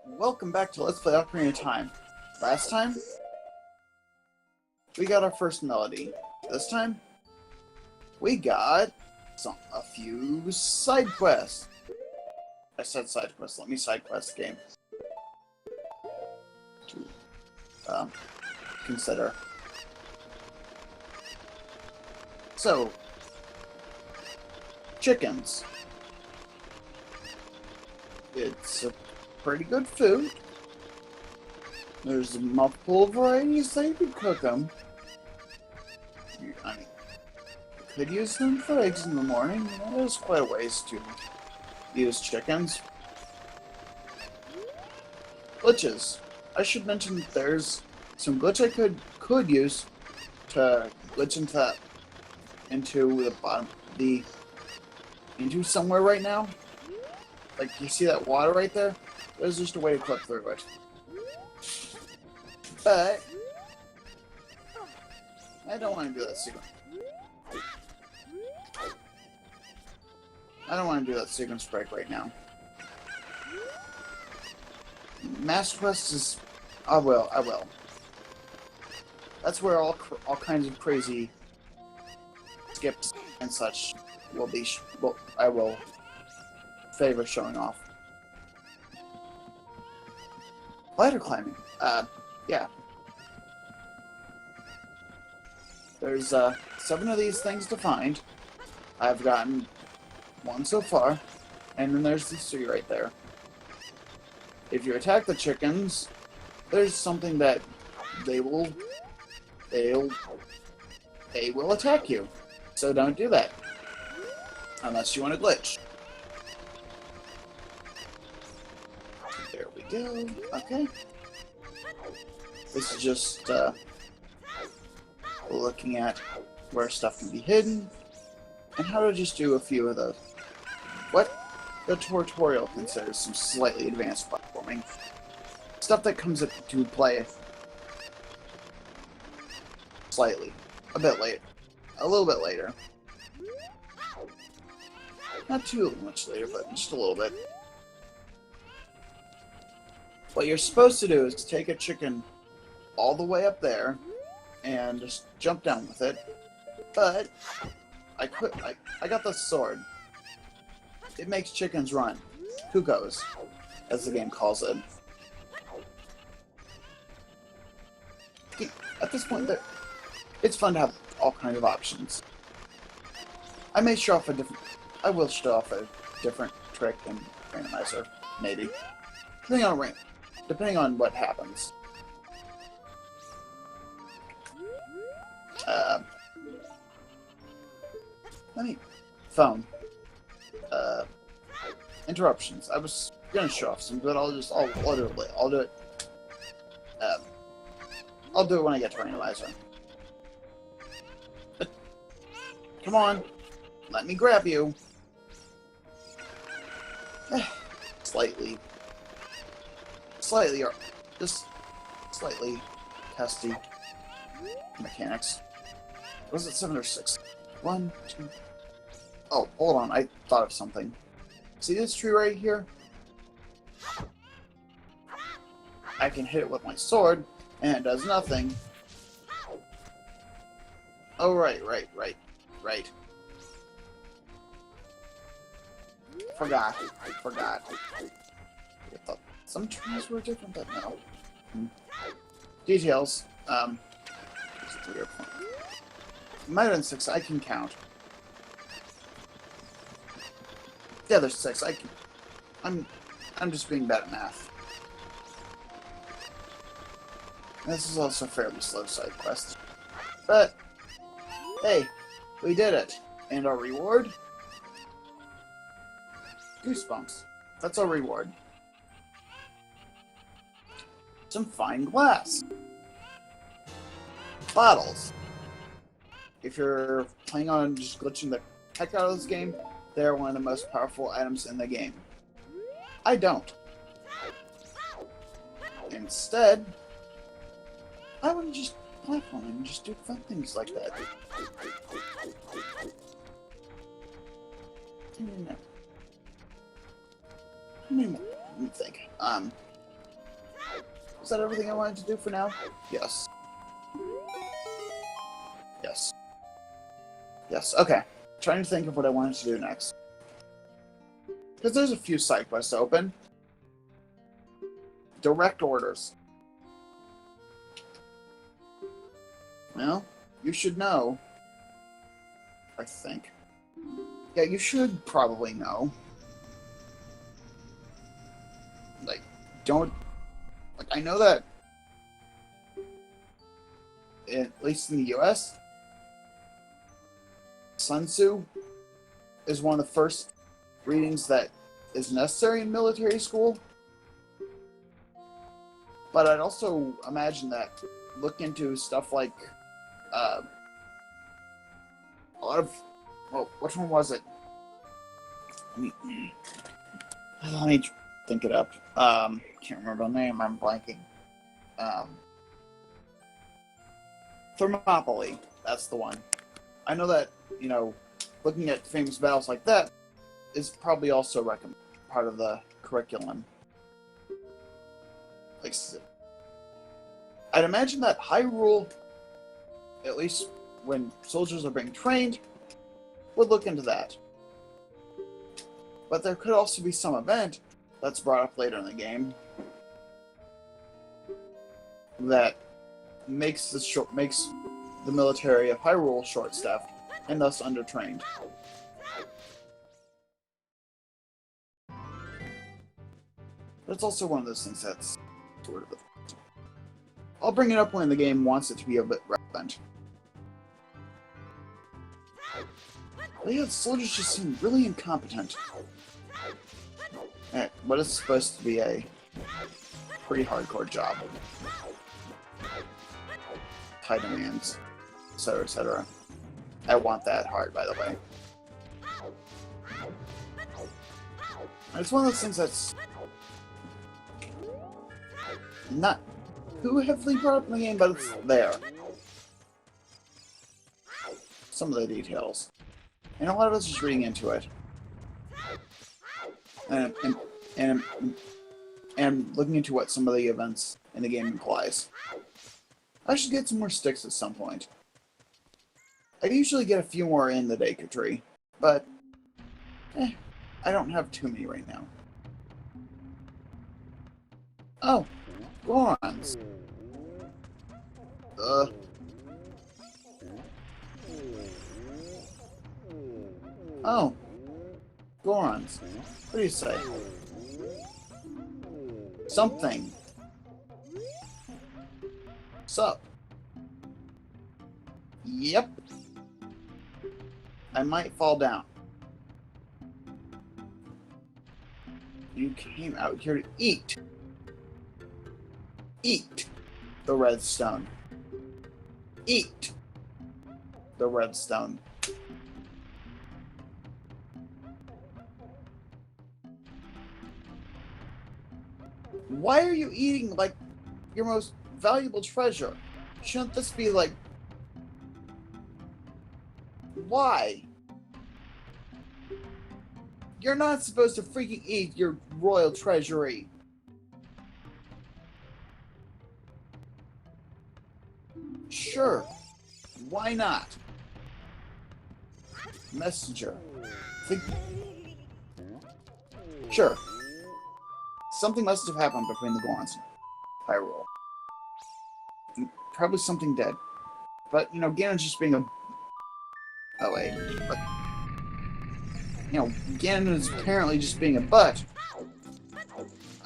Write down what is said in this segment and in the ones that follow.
Welcome back to Let's Play Ocarina of Time. Last time, we got our first melody. This time, we got a few side quests. I said side quests, let me side quest the game. To consider. So, chickens. It's a pretty good food. There's multiple varieties that you could cook them. I mean, you could use them for eggs in the morning. There's quite a ways to use chickens. Glitches. I should mention that there's some glitch I could use to glitch into the bottom into somewhere right now. Like, you see that water right there? There's just a way to clip through it. But I don't want to do that sequence. I don't want to do that sequence break right now. Master Quest is... I will. That's where all kinds of crazy skips and such will be... I will favor showing off. Ladder climbing. Yeah. There's 7 of these things to find. I've gotten 1 so far, and then there's these 3 right there. If you attack the chickens, there's something that they will attack you. So don't do that. Unless you want to glitch. There we go. Okay. This is just looking at where stuff can be hidden and how to just do a few of the what the tutorial considers some slightly advanced platforming stuff that comes into play slightly a little bit later. Not too much later, but just a little bit. What you're supposed to do is take a chicken all the way up there and just jump down with it. But I got the sword. It makes chickens run. Cuckoos, as the game calls it. At this point, it's fun to have all kinds of options. I will show off a different trick in randomizer, maybe. Depending on what happens. Phone. Interruptions. I was gonna show off some, but I'll do it. I'll do it when I get to randomizer. Come on, let me grab you. Just slightly testy mechanics. Was it 7 or 6? 1, 2. Oh, hold on. I thought of something. See this tree right here? I can hit it with my sword, and it does nothing. Oh, right. Forgot. I thought some trees were different, but no. Details. 3 or 4. Might have been 6. I can count. Yeah, there's 6. I'm just being bad at math. This is also a fairly slow side quest. But hey, we did it. And our reward? Goosebumps. That's our reward. Some fine glass. Bottles. If you're planning on just glitching the heck out of this game, they're one of the most powerful items in the game. I don't. Instead, I want to just platform and just do fun things like that. Let me think. Is that everything I wanted to do for now? Yes. Yes. Yes, okay. Trying to think of what I wanted to do next. Because there's a few side quests open. Direct orders. Well, you should know. I think. Yeah, you should probably know. Like, don't... Like, I know that... At least in the US... Sun Tzu is one of the first readings that is necessary in military school. But I'd also imagine that look into stuff like a lot of... Well, which one was it? Let me think it up. Can't remember the name. I'm blanking. Thermopylae. That's the one. I know that, you know, looking at famous battles like that is probably also part of the curriculum. Like, I'd imagine that Hyrule, at least when soldiers are being trained, would look into that. But there could also be some event that's brought up later in the game that makes the military of Hyrule short-staffed and thus undertrained. But it's also one of those things that's sort of... I'll bring it up when the game wants it to be a bit relevant. But yeah, the soldiers just seem really incompetent. But it's supposed to be a pretty hardcore job. High demands, etc., etc. I want that hard, by the way. It's one of those things that's not too heavily brought up in the game, but it's there. Some of the details. And a lot of us just reading into it. And looking into what some of the events in the game implies. I should get some more sticks at some point. I usually get a few more in the Deku Tree, but I don't have too many right now. Oh, Gorons. Oh, Gorons. What do you say? Something. Sup? Yep. I might fall down. You came out here to eat. Eat the redstone. Eat the redstone. Why are you eating, like, your most valuable treasure? Shouldn't this be, like... Why? You're not supposed to freaking eat your royal treasury. Sure. Why not? Messenger. Sure. Something must have happened between the Gorons and Hyrule. Probably something dead. But, you know, Ganon's just being a... Oh, wait. But, you know, Ganon is apparently just being a butt.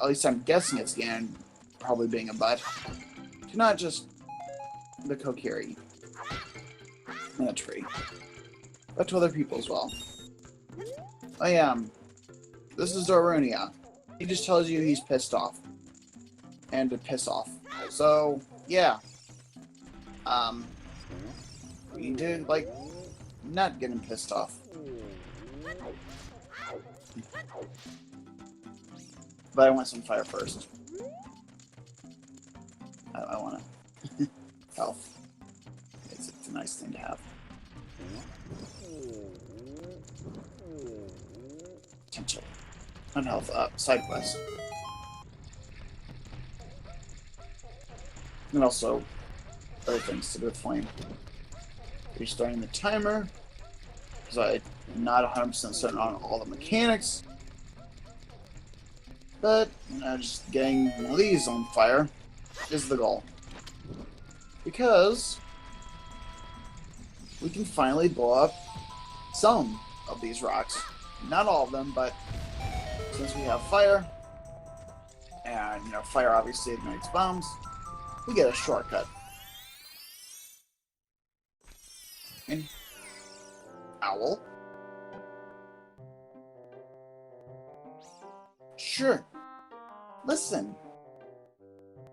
At least I'm guessing it's Ganon probably being a butt. To not just the Kokiri in a tree, but to other people as well. This is Darunia. He just tells you he's pissed off. And to piss off. So, yeah. We need to, like, not get him pissed off. But I want some fire first. I want to... health. It's a nice thing to have. Potential. And health up. Side quest. And also other things to do with flame. Restarting the timer, because I'm not 100% certain on all the mechanics. But, you know, just getting one of these on fire is the goal. Because we can finally blow up some of these rocks. Not all of them, but since we have fire, and, you know, fire obviously ignites bombs, we get a shortcut. And owl? Sure. Listen.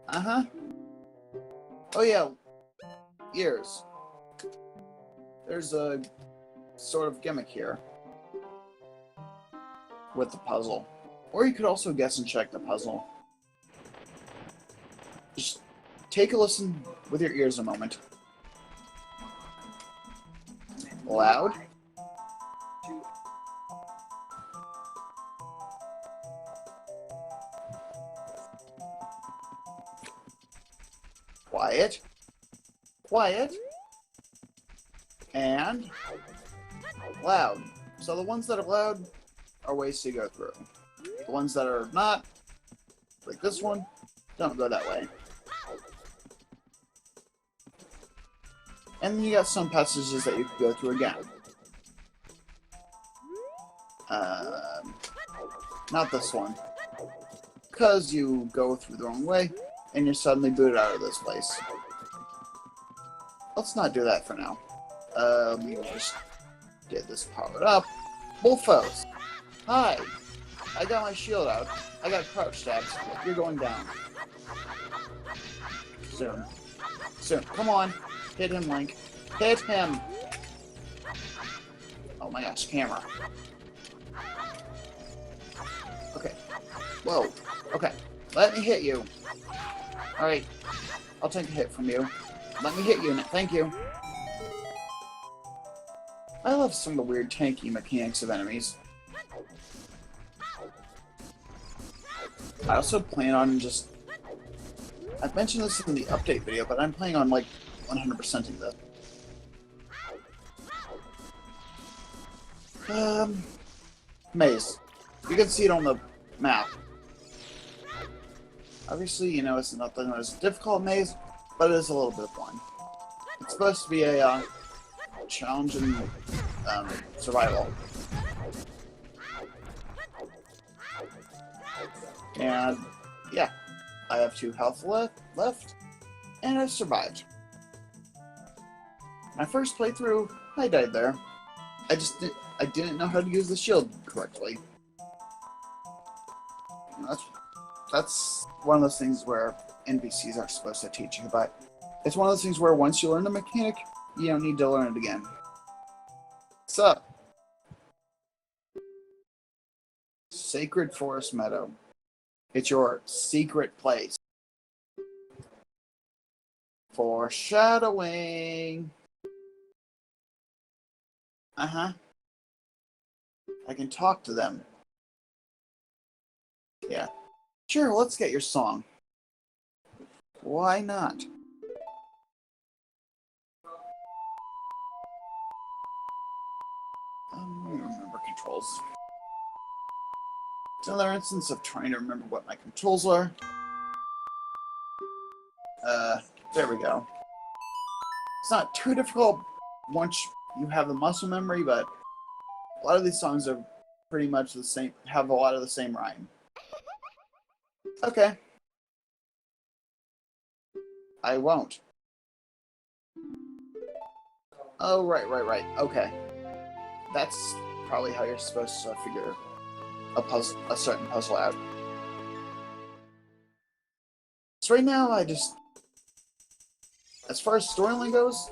Uh-huh. Oh yeah. Ears. There's a sort of gimmick here with the puzzle. Or you could also guess and check the puzzle. Just take a listen with your ears a moment. Loud. Quiet. Quiet. And loud. So the ones that are loud are ways to go through. The ones that are not, like this one, don't go that way. And then you got some passages that you can go through again. Not this one. Because you go through the wrong way, and you're suddenly booted out of this place. Let's not do that for now. We will just get this powered up. Bullfoes! Hi! I got my shield out. I got crouch stabs. You're going down. Soon. Soon. Come on. Hit him, Link. Hit him! Oh my gosh, camera. Okay. Whoa. Okay. Let me hit you. Alright. I'll take a hit from you. Let me hit you. Thank you. I love some of the weird tanky mechanics of enemies. I also plan on just... I've mentioned this in the update video, but I'm planning on, like, 100%ing this. Maze. You can see it on the map. Obviously, you know, it's nothing as difficult maze, but it is a little bit of one. It's supposed to be a challenge in survival. And yeah, I have 2 health left, and I've survived. My first playthrough, I died there. I didn't know how to use the shield correctly. That's one of those things where NPCs are supposed to teach you, but it's one of those things where once you learn the mechanic, you don't need to learn it again. What's up? Sacred Forest Meadow. It's your secret place. Foreshadowing. Uh-huh. I can talk to them. Yeah. Sure, let's get your song. Why not? I don't remember controls. It's another instance of trying to remember what my controls are. There we go. It's not too difficult once you have the muscle memory, but a lot of these songs are pretty much the same, have a lot of the same rhyme. Okay. I won't. Oh, right. Okay. That's probably how you're supposed to figure a certain puzzle out. So right now, as far as storyline goes,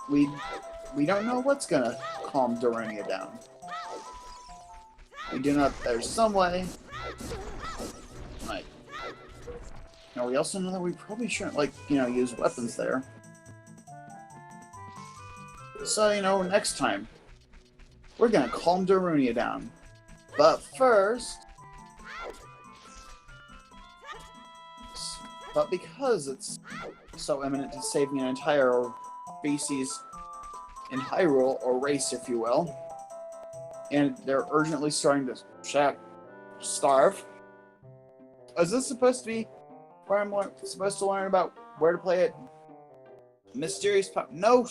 we don't know what's gonna calm Daronia down. We do not. There's some way. Like, you know, we also know that we probably shouldn't, like, you know, use weapons there. So, you know, next time, we're gonna calm Daronia down. But first, But because it's so imminent to saving an entire species in Hyrule, or race, if you will, and they're urgently starting to starve. Is this supposed to be where I'm supposed to learn about where to play it? Mysterious power? No,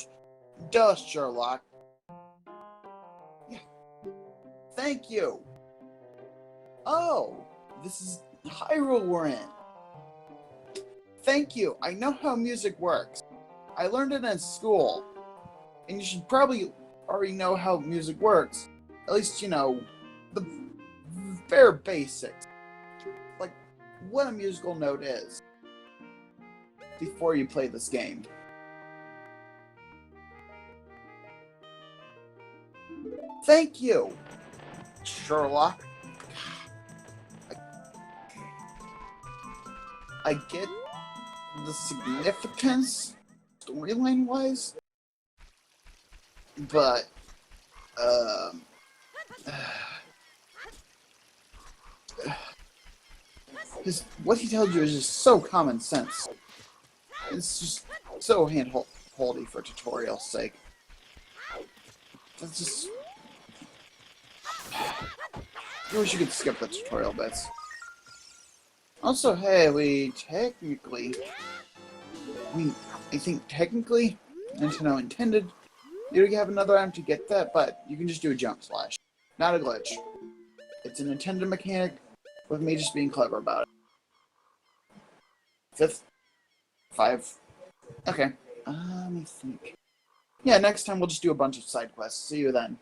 duh, Sherlock. Yeah. Thank you. Oh, this is Hyrule we're in. Thank you. I know how music works. I learned it in school. And you should probably already know how music works. At least, you know, the bare basics. Like, what a musical note is. Before you play this game. Thank you, Sherlock. I get the significance, storyline-wise, but, what he tells you is just so common sense. It's just so hand-holdy for tutorial's sake. That's just... I wish you could skip the tutorial bits. Also, hey, I think technically, Nintendo intended you to have another item to get that, but you can just do a jump slash. Not a glitch. It's a Nintendo mechanic with me just being clever about it. 5th? 5. Okay. Let me think. Yeah, next time we'll just do a bunch of side quests. See you then.